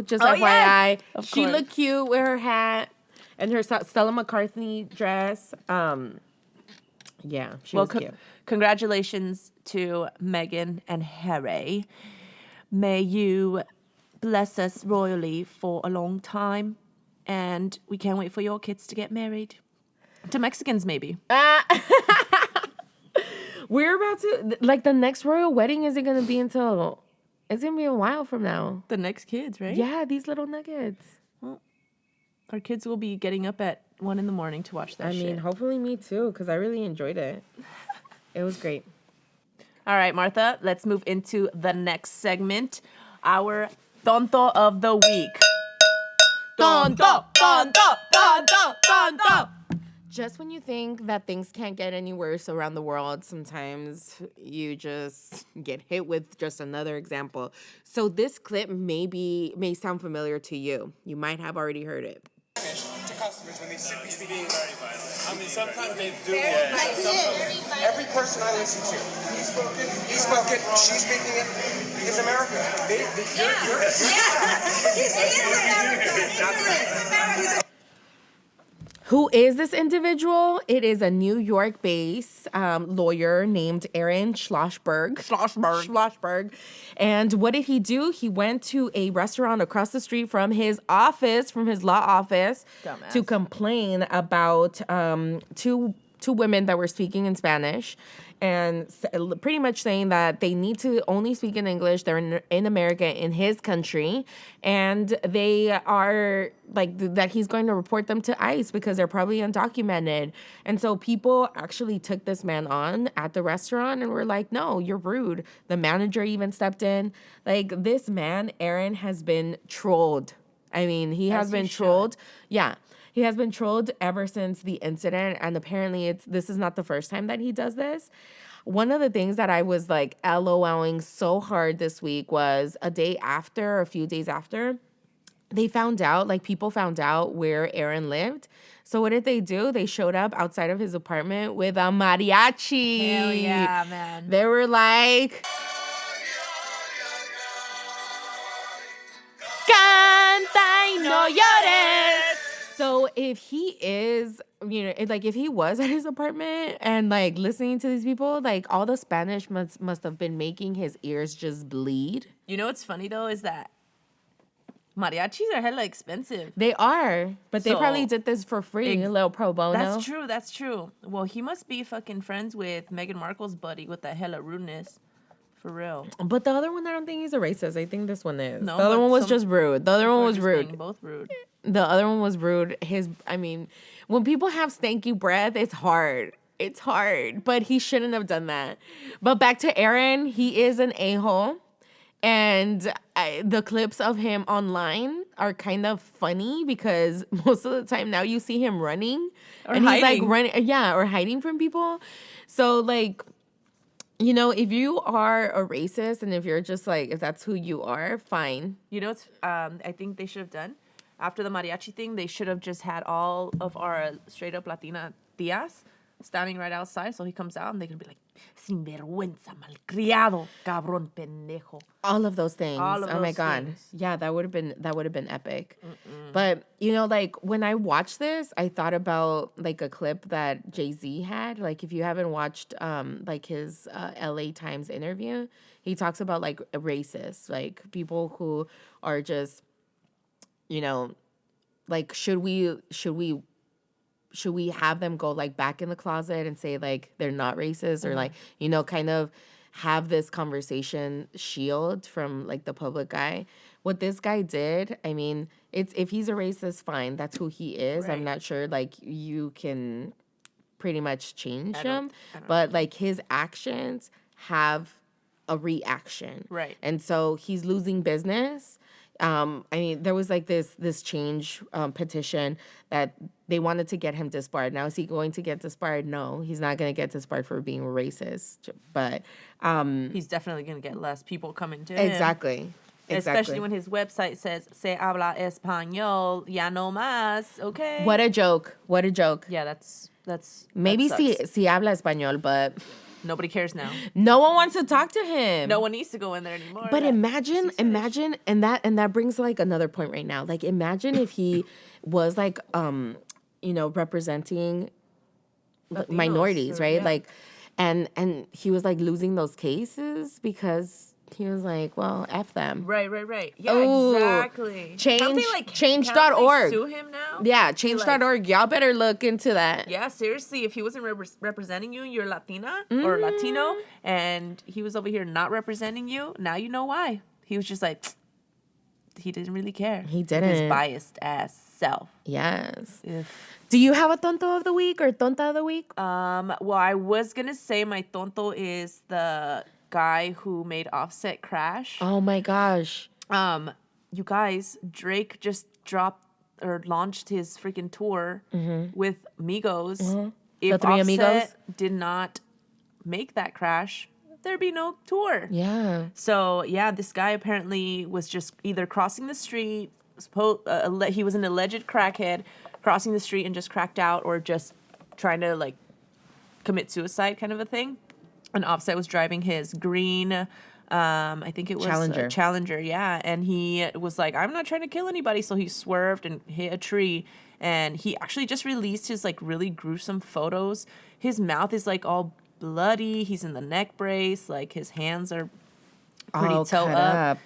Just Oh, FYI. yes! Of She course. looked cute with her hat and her Stella McCartney dress. Yeah, she was cute. Congratulations to Meghan and Harry. May you bless us royally for a long time. And we can't wait for your kids to get married. To Mexicans, maybe. We're about to, like, the next royal wedding isn't going to be until, it's going to be a while from now. The next kids, right? Yeah, these little nuggets. Our kids will be getting up at 1 a.m. to watch that shit. I mean, hopefully me too, because I really enjoyed it. It was great. All right, Martha, let's move into the next segment. Our Tonto of the Week. Tonto, tonto, tonto, tonto. Just when you think that things can't get any worse around the world, sometimes you just get hit with just another example. So this clip may sound familiar to you. You might have already heard it. To customers when they be speaking very violent. I mean, sometimes they do. Yeah. Every person I listen to, he's spoken, she's speaking it, is America. Who is this individual? It is a New York-based lawyer named Aaron Schlossberg. And what did he do? He went to a restaurant across the street from his office, from his law office, to complain about two women that were speaking in Spanish, and pretty much saying that they need to only speak in English. They're in America, in his country, and they are like that he's going to report them to ICE because they're probably undocumented. And so people actually took this man on at the restaurant and were like, no, you're rude. The manager even stepped in. Like, this man, Aaron, has been trolled. I mean, he has been trolled. Yeah. He has been trolled ever since the incident, and apparently this is not the first time that he does this. One of the things that I was like LOLing so hard this week was a few days after, people found out where Aaron lived. So what did they do? They showed up outside of his apartment with a mariachi. Hell yeah, man. They were like, canta y no llores. So if he is, if he was at his apartment and like listening to these people, like all the Spanish must have been making his ears just bleed. You know what's funny though is that mariachis are hella expensive. They are, but they probably did this for free, a little pro bono. That's true. Well, he must be fucking friends with Meghan Markle's buddy with that hella rudeness. For real. But the other one, I don't think he's a racist. I think this one is. No, the other one was just rude. The other one was rude. Both rude. The other one was rude. When people have stanky breath, it's hard. It's hard. But he shouldn't have done that. But back to Aaron, he is an a-hole. And the clips of him online are kind of funny because most of the time now you see him running. He's like running. Yeah, or hiding from people. So like, if you are a racist and if you're just like, if that's who you are, fine. You know what's, I think they should have done? After the mariachi thing, they should have just had all of our straight up Latina tias standing right outside. So he comes out and they can be like, sinvergüenza, malcriado, cabrón, pendejo. All of those things. All of oh my those God. things. Yeah, that would have been epic. But like when I watched this, I thought about like a clip that Jay-Z had. Like if you haven't watched like his LA Times interview, he talks about like racists, like people who are just, like should we have them go like back in the closet and say like they're not racist or like, kind of have this conversation shield from like the public eye. What this guy did, I mean, if he's a racist, fine, that's who he is. Right. I'm not sure like you can pretty much change him, but like his actions have a reaction. Right. And so he's losing business. There was like this change petition that they wanted to get him disbarred. Now, is he going to get disbarred? No, he's not going to get disbarred for being racist. But he's definitely going to get less people coming to him. Exactly. Especially when his website says, se habla español, ya no más, okay? What a joke. Yeah, that's Maybe that si habla español, but Nobody cares now. No one wants to talk to him. No one needs to go in there anymore. But imagine, and that brings like another point right now. Like, imagine if he was like, representing minorities, right? Yeah. Like, and he was like losing those cases because he was like, well, F them. Right. Yeah, exactly. Change.org. Sue him now? Yeah, change.org. Y'all better look into that. Yeah, seriously. If he wasn't representing you, you're Latina or Latino, and he was over here not representing you, now you know why. He was just like, he didn't really care. He didn't. His biased ass self. Yes. Do you have a tonto of the week or tonta of the week? Well, I was going to say my tonto is the guy who made Offset crash. Oh my gosh. You guys, Drake just launched his freaking tour with Migos. Mm-hmm. If the 3 Offset Amigos did not make that crash, there'd be no tour. Yeah. So, yeah, this guy apparently was just either crossing the street, he was an alleged crackhead, crossing the street and just cracked out, or just trying to, like, commit suicide kind of a thing. And Offset was driving his green, I think it was Challenger, yeah. And he was like, I'm not trying to kill anybody. So he swerved and hit a tree. And he actually just released his, like, really gruesome photos. His mouth is, like, all bloody. He's in the neck brace. Like, his hands are pretty toe up.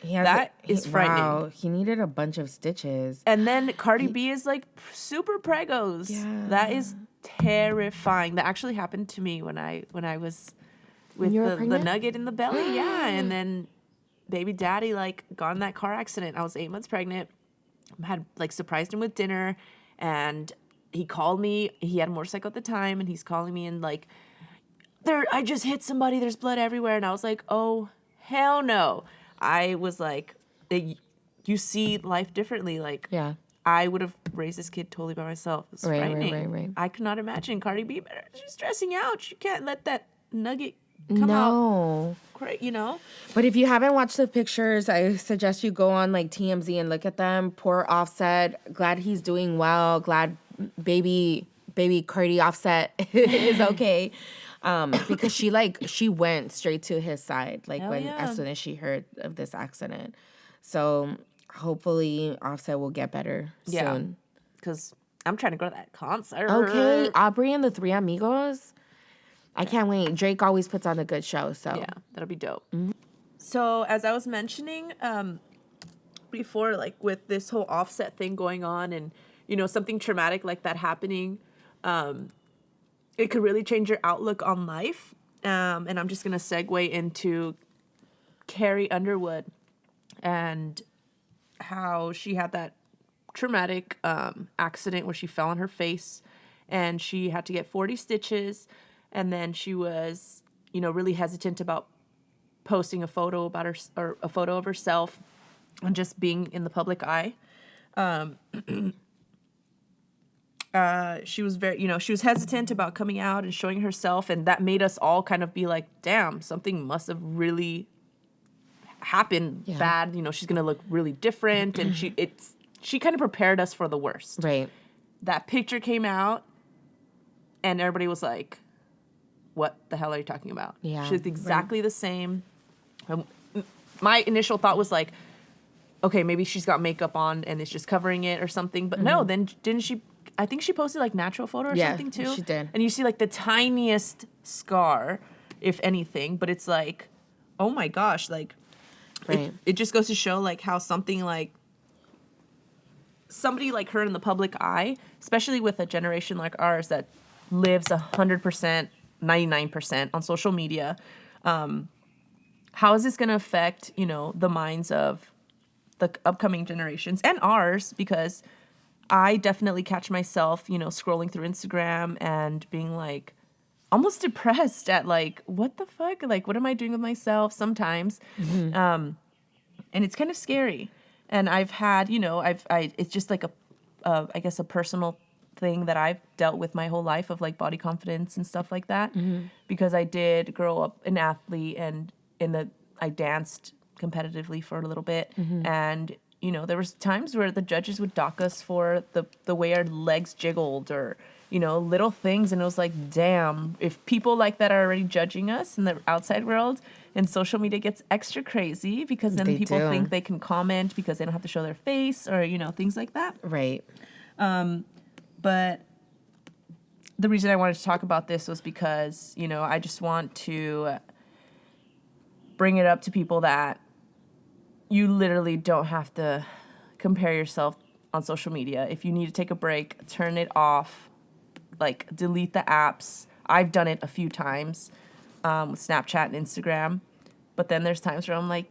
That is frightening. Wow, he needed a bunch of stitches. And then Cardi B is, like, super pregos. Yeah. That is terrifying. That actually happened to me when I was with the nugget in the belly. Yeah. And then baby daddy, like, got in that car accident. I was 8 months pregnant. Had, like, surprised him with dinner, and he called me. He had a motorcycle at the time, and he's calling me and, like, I just hit somebody. There's blood everywhere. And I was like, oh, hell no. I was like, you see life differently. Like, yeah. I would have raised this kid totally by myself. It's frightening. Right. I could not imagine Cardi B. She's stressing out. You can't let that nugget come out. You know? But if you haven't watched the pictures, I suggest you go on, like, TMZ and look at them. Poor Offset. Glad he's doing well. Glad baby Cardi Offset is okay. Because she went straight to his side, like, as soon as she heard of this accident. So hopefully Offset will get better soon. Because I'm trying to go to that concert. Okay, Aubrey and the 3 Amigos. I can't wait. Drake always puts on a good show, so. Yeah, that'll be dope. Mm-hmm. So as I was mentioning before, like, with this whole Offset thing going on and, you know, something traumatic like that happening, it could really change your outlook on life. And I'm just going to segue into Carrie Underwood and how she had that traumatic accident where she fell on her face and she had to get 40 stitches. And then she was, you know, really hesitant about posting a photo about her or a photo of herself and just being in the public eye. She was she was hesitant about coming out and showing herself, and that made us all kind of be like, damn, something must have really happened bad. You know, she's gonna look really different, and she kind of prepared us for the worst. Right. That picture came out, and everybody was like, what the hell are you talking about? Yeah. She looked exactly the same. My initial thought was like, okay, maybe she's got makeup on and it's just covering it or something. But no, then didn't she? I think she posted, like, natural photo or something too. She did. And you see, like, the tiniest scar, if anything. But it's like, oh my gosh, like, it just goes to show, like, how something like somebody like her in the public eye, especially with a generation like ours that lives 100%, 99% on social media, how is this going to affect, you know, the minds of the upcoming generations and ours? Because I definitely catch myself, you know, scrolling through Instagram and being like almost depressed at, like, what the fuck? Like, what am I doing with myself sometimes? Mm-hmm. And it's kind of scary. And I've had, you know, it's just like I guess a personal thing that I've dealt with my whole life of, like, body confidence and stuff like that. Mm-hmm. Because I did grow up an athlete and I danced competitively for a little bit. Mm-hmm. And, you know, there was times where the judges would dock us for the way our legs jiggled or little things. And it was like, damn, if people like that are already judging us in the outside world, and social media gets extra crazy because then people think they can comment because they don't have to show their face or, things like that. Right. But the reason I wanted to talk about this was because, I just want to bring it up to people that you literally don't have to compare yourself on social media. If you need to take a break, turn it off, like delete the apps. I've done it a few times with Snapchat and Instagram. But then there's times where I'm like,